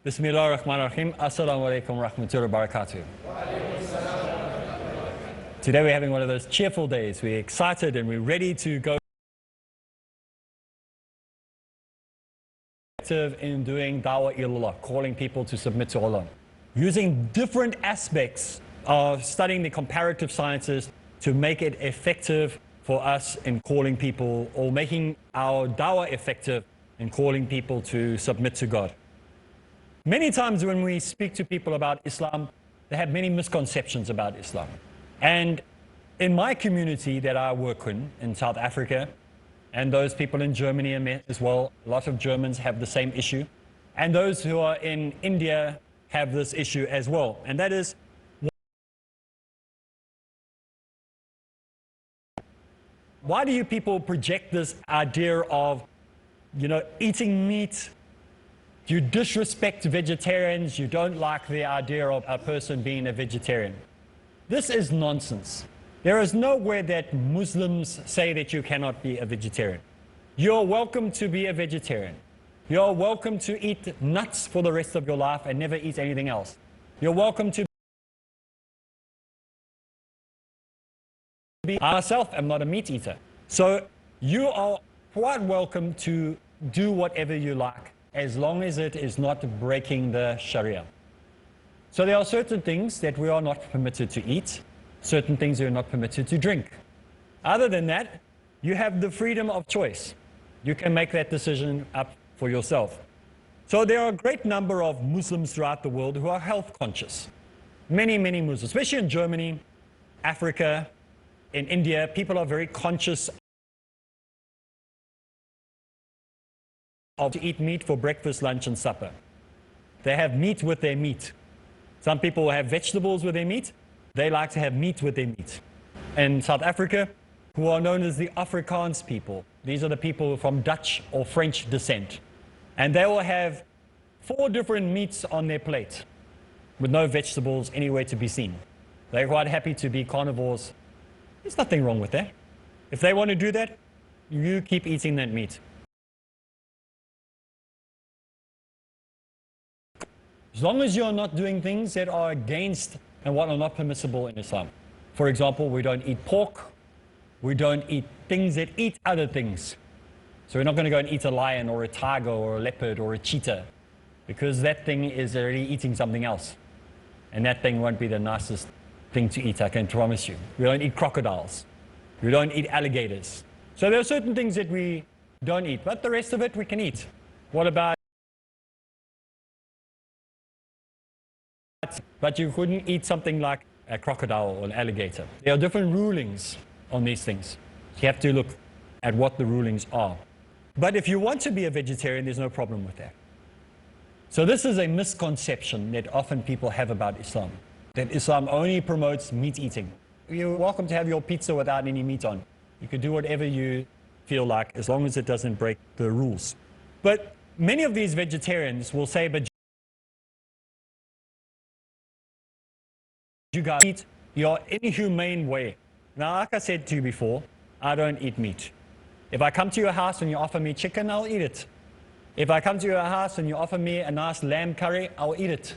Bismillah ar-Rahman ar-Rahim. Assalamu alaikum wa rahmatullahi wa barakatuh. Today we're having one of those cheerful days. We're excited and we're ready to go in doing Dawah Ilallah, calling people to submit to Allah. Using different aspects of studying the comparative sciences to make it effective for us in calling people, or making our Dawah effective in calling people to submit to God. Many times when we speak to people about Islam, they have many misconceptions about Islam. And in my community that I work in South Africa, and those people in Germany as well, a lot of Germans have the same issue. And those who are in India have this issue as well. And that is, why do you people project this idea of, eating meat? You disrespect vegetarians, you don't like the idea of a person being a vegetarian. This is nonsense. There is nowhere that Muslims say that you cannot be a vegetarian. You're welcome to be a vegetarian. You're welcome to eat nuts for the rest of your life and never eat anything else. You're welcome to be... I myself am not a meat eater. So you are quite welcome to do whatever you like, as long as it is not breaking the Sharia. So there are certain things that we are not permitted to eat, certain things you're not permitted to drink. Other than that, you have the freedom of choice. You can make that decision up for yourself. So there are a great number of Muslims throughout the world who are health conscious. Many, many Muslims, especially in Germany, Africa, in India, people are very conscious of to eat meat for breakfast, lunch, and supper. They have meat with their meat. Some people have vegetables with their meat. They like to have meat with their meat. In South Africa, who are known as the Afrikaans people, these are the people from Dutch or French descent. And they will have 4 different meats on their plate with no vegetables anywhere to be seen. They're quite happy to be carnivores. There's nothing wrong with that. If they want to do that, you keep eating that meat. As long as you're not doing things that are against and what are not permissible in Islam. For example, we don't eat pork. We don't eat things that eat other things. So we're not going to go and eat a lion or a tiger or a leopard or a cheetah, because that thing is already eating something else. And that thing won't be the nicest thing to eat, I can promise you. We don't eat crocodiles. We don't eat alligators. So there are certain things that we don't eat, but the rest of it we can eat. What about... But you couldn't eat something like a crocodile or an alligator. There are different rulings on these things. You have to look at what the rulings are. But if you want to be a vegetarian, there's no problem with that. So this is a misconception that often people have about Islam, that Islam only promotes meat eating. You're welcome to have your pizza without any meat on. You can do whatever you feel like, as long as it doesn't break the rules. But many of these vegetarians will say, but you guys eat your inhumane way. Now, like I said to you before, I don't eat meat. If I come to your house and you offer me chicken, I'll eat it. If I come to your house and you offer me a nice lamb curry, I'll eat it.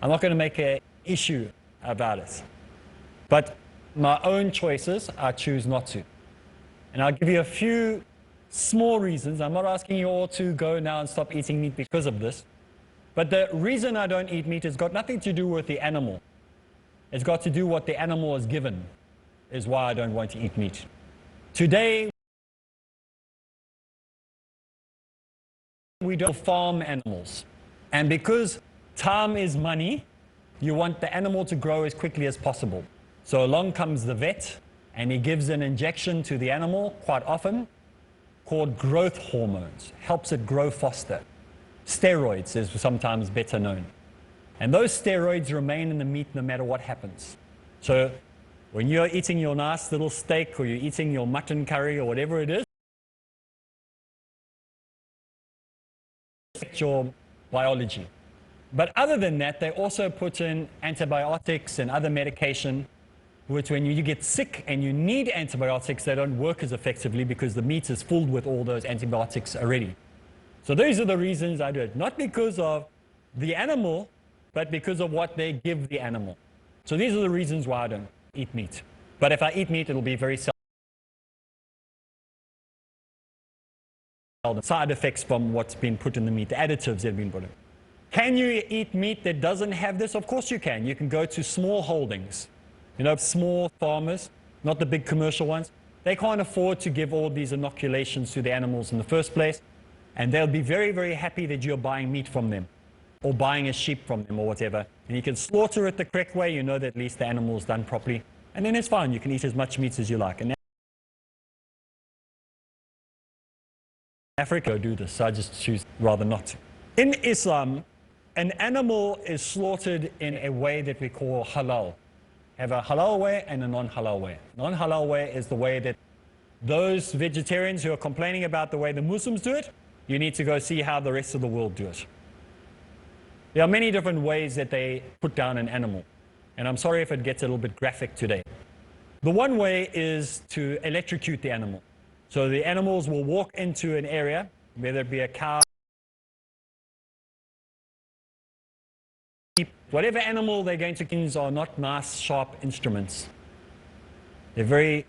I'm not going to make an issue about it. But my own choices, I choose not to. And I'll give you a few small reasons. I'm not asking you all to go now and stop eating meat because of this. But the reason I don't eat meat has got nothing to do with the animal. It's got to do what the animal is given, is why I don't want to eat meat. Today, we don't farm animals. And because time is money, you want the animal to grow as quickly as possible. So along comes the vet, and he gives an injection to the animal, quite often, called growth hormones. Helps it grow faster. Steroids is sometimes better known. And those steroids remain in the meat no matter what happens. So when you're eating your nice little steak, or you're eating your mutton curry, or whatever it is, affect your biology. But other than that, they also put in antibiotics and other medication, which when you get sick and you need antibiotics, they don't work as effectively because the meat is filled with all those antibiotics already. So these are the reasons I do it. Not because of the animal, but because of what they give the animal. So these are the reasons why I don't eat meat. But if I eat meat, it'll be very seldom. Side effects from what's been put in the meat, the additives that have been put in. Can you eat meat that doesn't have this? Of course you can. You can go to small holdings, small farmers, not the big commercial ones. They can't afford to give all these inoculations to the animals in the first place. And they'll be very, very happy that you're buying meat from them or buying a sheep from them or whatever. And you can slaughter it the correct way. You know that at least the animal's done properly. And then it's fine. You can eat as much meat as you like. And Africa do this, so I just choose rather not to. In Islam, an animal is slaughtered in a way that we call halal. Have a halal way and a non-halal way. Non-halal way is the way that those vegetarians who are complaining about the way the Muslims do it, you need to go see how the rest of the world do it. There are many different ways that they put down an animal. And I'm sorry if it gets a little bit graphic today. The one way is to electrocute the animal. So the animals will walk into an area, whether it be a cow, whatever animal they're going to use are not nice, sharp instruments. They're very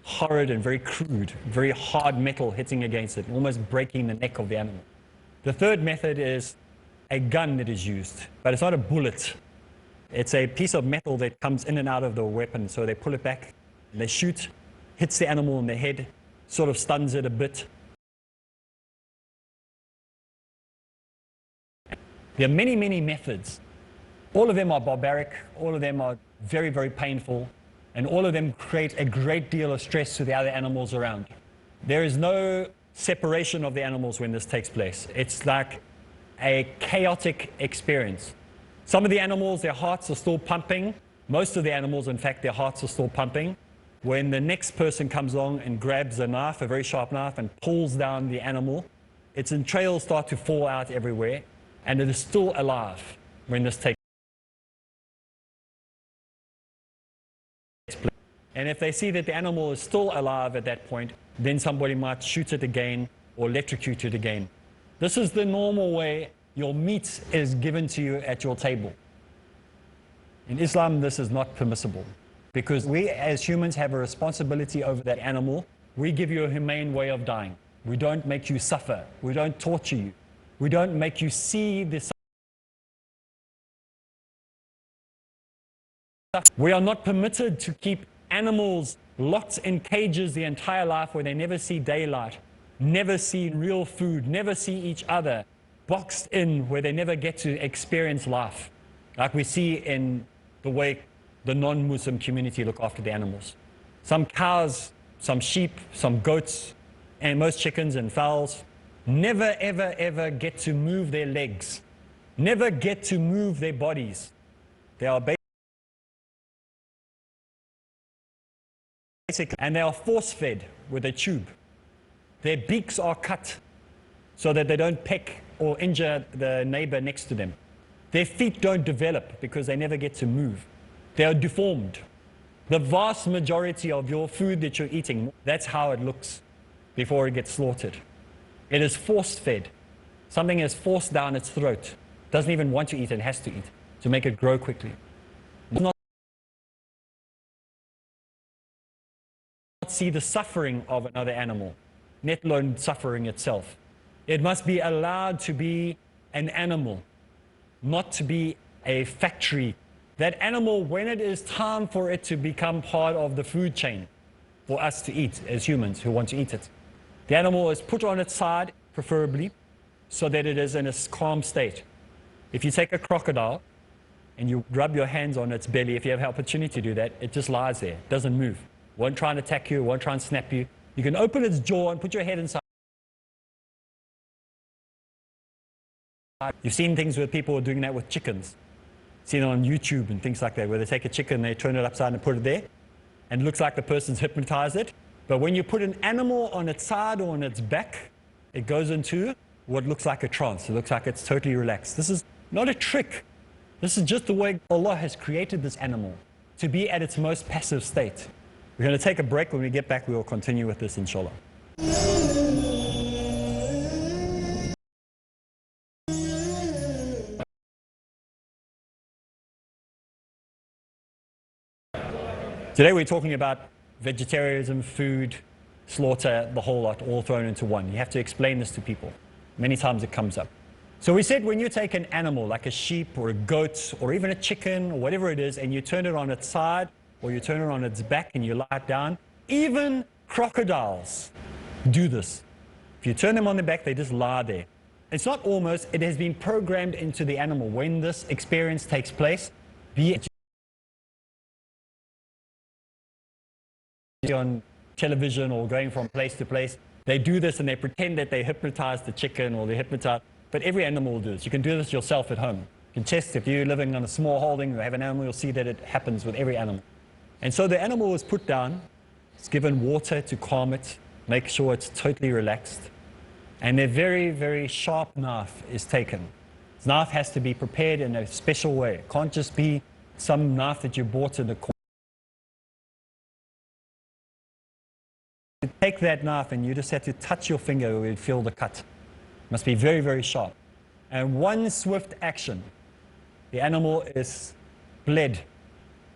horrid and very crude, very hard metal hitting against it, almost breaking the neck of the animal. The third method is a gun that is used, but it's not a bullet. It's a piece of metal that comes in and out of the weapon. So they pull it back, and they shoot, hits the animal in the head, sort of stuns it a bit. There are many, many methods. All of them are barbaric, all of them are very, very painful, and all of them create a great deal of stress to the other animals around. There is no separation of the animals when this takes place. It's like a chaotic experience. Some of the animals, their hearts are still pumping. Most of the animals, in fact, their hearts are still pumping. When the next person comes along and grabs a knife, a very sharp knife, and pulls down the animal, its entrails start to fall out everywhere, and it is still alive when this takes place. And if they see that the animal is still alive at that point, then somebody might shoot it again or electrocute it again. This is the normal way your meat is given to you at your table. In Islam, this is not permissible. Because we as humans have a responsibility over that animal. We give you a humane way of dying. We don't make you suffer. We don't torture you. We don't make you see the suffering. We are not permitted to keep animals locked in cages the entire life where they never see daylight, never see real food, never see each other, boxed in where they never get to experience life, like we see in the way the non-Muslim community look after the animals. Some cows, some sheep, some goats, and most chickens and fowls never, ever, ever get to move their legs, never get to move their bodies. They are basically, and they are force-fed with a tube. Their beaks are cut so that they don't peck or injure the neighbor next to them. Their feet don't develop because they never get to move. They are deformed. The vast majority of your food that you're eating, that's how it looks before it gets slaughtered. It is force-fed. Something is forced down its throat. It doesn't even want to eat, it has to eat to make it grow quickly. Not see the suffering of another animal, let alone suffering itself. It must be allowed to be an animal, not to be a factory. That animal, when it is time for it to become part of the food chain for us to eat as humans who want to eat it, the animal is put on its side, preferably, so that it is in a calm state. If you take a crocodile and you rub your hands on its belly, if you have the opportunity to do that, it just lies there, doesn't move. Won't try and attack you, won't try and snap you. You can open its jaw and put your head inside. You've seen things where people are doing that with chickens. Seen it on YouTube and things like that, where they take a chicken, they turn it upside and put it there, and it looks like the person's hypnotized it. But when you put an animal on its side or on its back, it goes into what looks like a trance. It looks like it's totally relaxed. This is not a trick. This is just the way Allah has created this animal, to be at its most passive state. We're going to take a break. When we get back, we will continue with this, inshallah. Today we're talking about vegetarianism, food, slaughter, the whole lot, all thrown into one. You have to explain this to people. Many times it comes up. So we said when you take an animal like a sheep or a goat or even a chicken or whatever it is and you turn it on its side or you turn it on its back and you lie it down, even crocodiles do this. If you turn them on their back, they just lie there. It's not almost, it has been programmed into the animal. When this experience takes place, be it on television or going from place to place, they do this and they pretend that they hypnotize the chicken or they hypnotize, but every animal will do this. You can do this yourself at home. You can test if you're living on a small holding, you have an animal, you'll see that it happens with every animal. And so the animal is put down, it's given water to calm it, make sure it's totally relaxed, and a very, very sharp knife is taken. This knife has to be prepared in a special way. It can't just be some knife that you bought in the corner. You take that knife and you just have to touch your finger where you feel the cut. It must be very, very sharp. And one swift action, the animal is bled.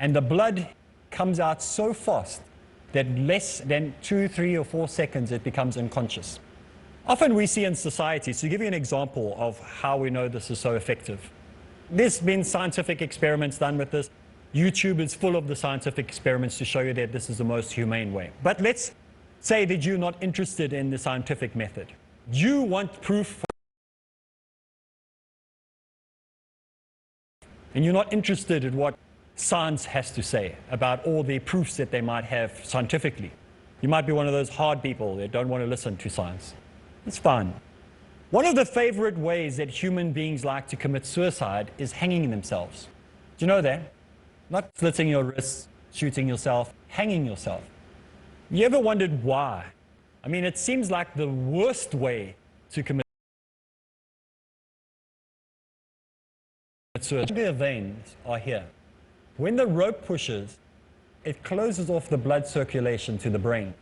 And the blood comes out so fast that less than 2, 3, or 4 seconds it becomes unconscious. Often we see in society, to give you an example of how we know this is so effective. There's been scientific experiments done with this. YouTube is full of the scientific experiments to show you that this is the most humane way. But let's say that you're not interested in the scientific method. You want proof, and you're not interested in what science has to say about all the proofs that they might have scientifically. You might be one of those hard people that don't want to listen to science. It's fine. One of the favorite ways that human beings like to commit suicide is hanging themselves. Do you know that? Not slitting your wrists, shooting yourself, hanging yourself. You ever wondered why? I mean, it seems like the worst way to commit suicide. The veins are here. When the rope pushes, it closes off the blood circulation to the brain.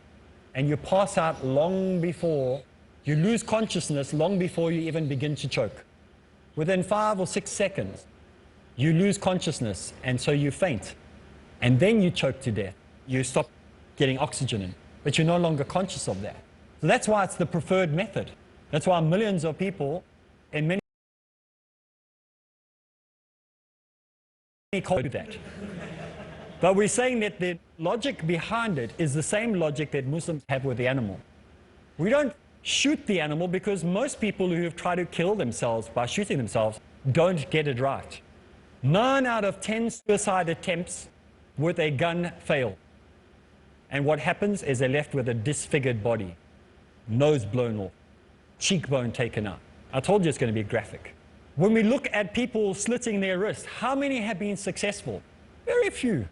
And you pass out long before, you lose consciousness long before you even begin to choke. Within 5 or 6 seconds, you lose consciousness, and so you faint. And then you choke to death. You stop getting oxygen in, but you're no longer conscious of that. So that's why it's the preferred method. That's why millions of people in many do that. But we're saying that the logic behind it is the same logic that Muslims have with the animal. We don't shoot the animal because most people who have tried to kill themselves by shooting themselves don't get it right. 9 out of 10 suicide attempts with a gun fail. And what happens is they're left with a disfigured body, nose blown off, cheekbone taken out. I told you it's going to be graphic. When we look at people slitting their wrists, how many have been successful? Very few.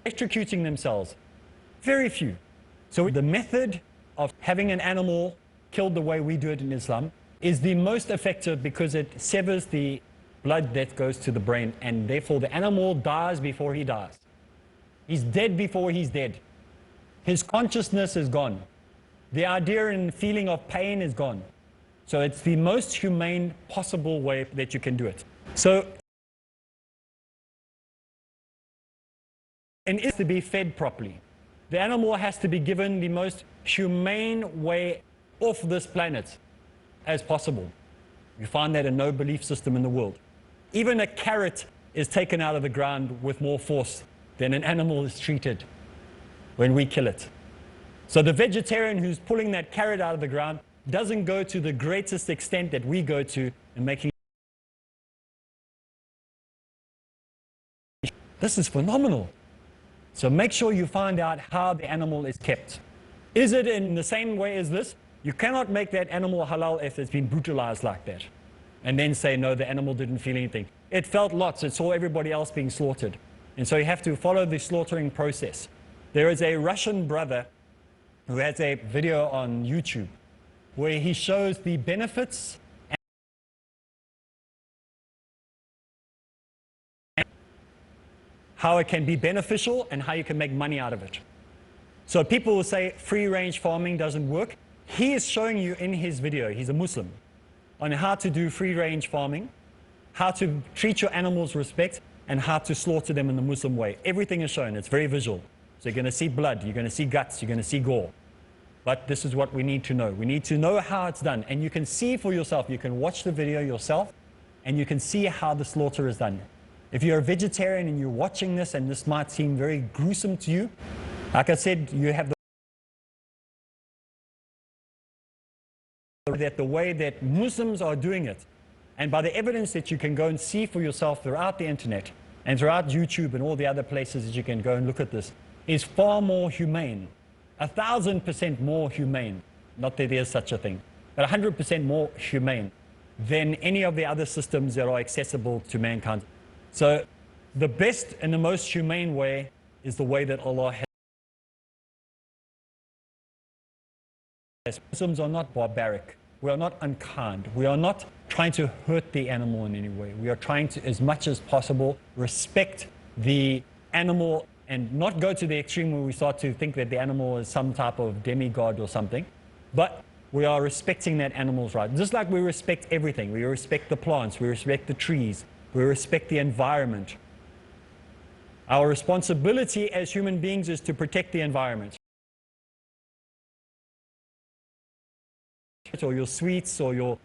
Electrocuting themselves, very few. So the method of having an animal killed the way we do it in Islam is the most effective because it severs the blood that goes to the brain, and therefore the animal dies before he dies. He's dead before he's dead. His consciousness is gone. The idea and feeling of pain is gone. So it's the most humane possible way that you can do it. So it is to be fed properly. The animal has to be given the most humane way off this planet as possible. You find that in no belief system in the world. Even a carrot is taken out of the ground with more force than an animal is treated when we kill it. So the vegetarian who's pulling that carrot out of the ground doesn't go to the greatest extent that we go to in making. This is phenomenal. So make sure you find out how the animal is kept. Is it in the same way as this? You cannot make that animal halal if it's been brutalized like that. And then say, no, the animal didn't feel anything. It felt lots. It saw everybody else being slaughtered. And so you have to follow the slaughtering process. There is a Russian brother who has a video on YouTube where he shows the benefits and how it can be beneficial and how you can make money out of it. So people will say free-range farming doesn't work. He is showing you in his video, he's a Muslim, on how to do free-range farming how to treat your animals with respect, and how to slaughter them in the Muslim way. Everything is shown. It's very visual. So you're going to see blood, you're going to see guts, you're going to see gore. But this is what we need to know. We need to know how it's done. And you can see for yourself. You can watch the video yourself, and you can see how the slaughter is done. If you're a vegetarian and you're watching this, and this might seem very gruesome to you, like I said, you have the way that Muslims are doing it, and by the evidence that you can go and see for yourself throughout the internet and throughout YouTube and all the other places that you can go and look at this, is far more humane, 1,000% more humane, not that there's such a thing, but 100% more humane than any of the other systems that are accessible to mankind. So the best and the most humane way is the way that Allah has. Muslims are not barbaric. We are not unkind. We are not trying to hurt the animal in any way. We are trying to, as much as possible, respect the animal and not go to the extreme where we start to think that the animal is some type of demigod or something. But we are respecting that animal's right. Just like we respect everything. We respect the plants. We respect the trees. We respect the environment. Our responsibility as human beings is to protect the environment. Or your sweets or your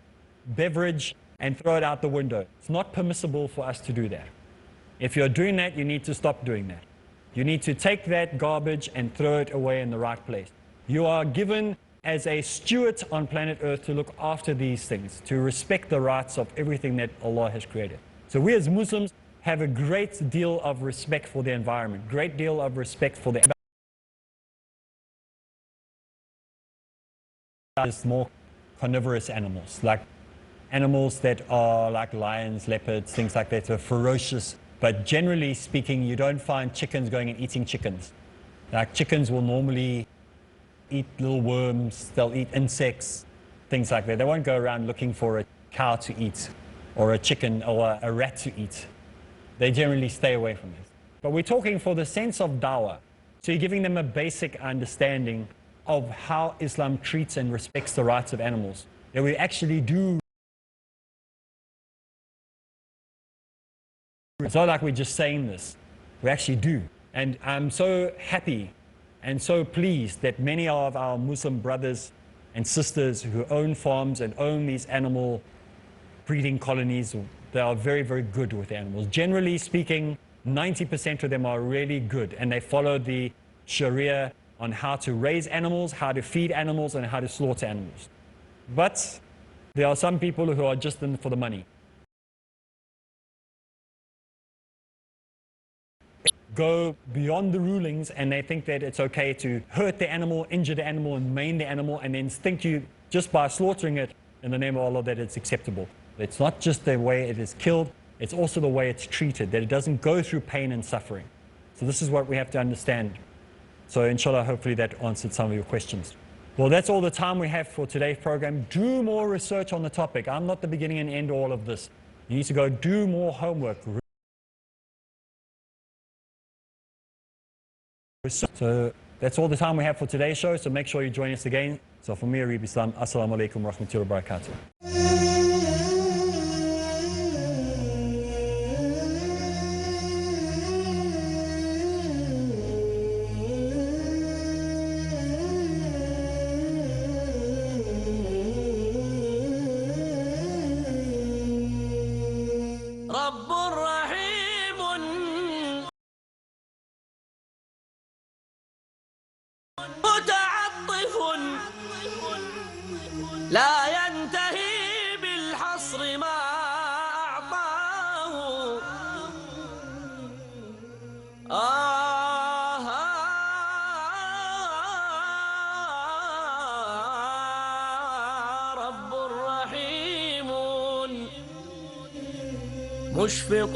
beverage and throw it out the window. It's not permissible for us to do that. If you're doing that, you need to stop doing that. You need to take that garbage and throw it away in the right place. You are given as a steward on planet Earth to look after these things, to respect the rights of everything that Allah has created. So we as Muslims have a great deal of respect for the environment, great deal of respect for the more carnivorous animals, like animals that are like lions, leopards, things like that, are ferocious. But generally speaking, you don't find chickens going and eating chickens. Like chickens will normally eat little worms, they'll eat insects, things like that. They won't go around looking for a cow to eat or a chicken or a rat to eat. They generally stay away from this. But we're talking for the sense of dawah. So you're giving them a basic understanding of how Islam treats and respects the rights of animals. That we actually do. It's not like we're just saying this. We actually do. And I'm so happy and so pleased that many of our Muslim brothers and sisters who own farms and own these animal breeding colonies, they are very, very good with animals. Generally speaking, 90% of them are really good, and they follow the Sharia on how to raise animals, how to feed animals, and how to slaughter animals. But there are some people who are just in for the money. Go beyond the rulings, and they think that it's okay to hurt the animal, injure the animal, and maim the animal, and then think you, just by slaughtering it in the name of Allah, that it's acceptable. It's not just the way it is killed, it's also the way it's treated, that it doesn't go through pain and suffering. So this is what we have to understand. So inshallah, hopefully that answered some of your questions. Well, that's all the time we have for today's program. Do more research on the topic. I'm not the beginning and end of all of this. You need to go do more homework. So that's all the time we have for today's show. So make sure you join us again. So for me, Areeb Islam, Assalamu alaikum wa rahmatullahi wa barakatuh. متعطف لا ينتهي بالحصر ما أعطاه رب رحيم مشفق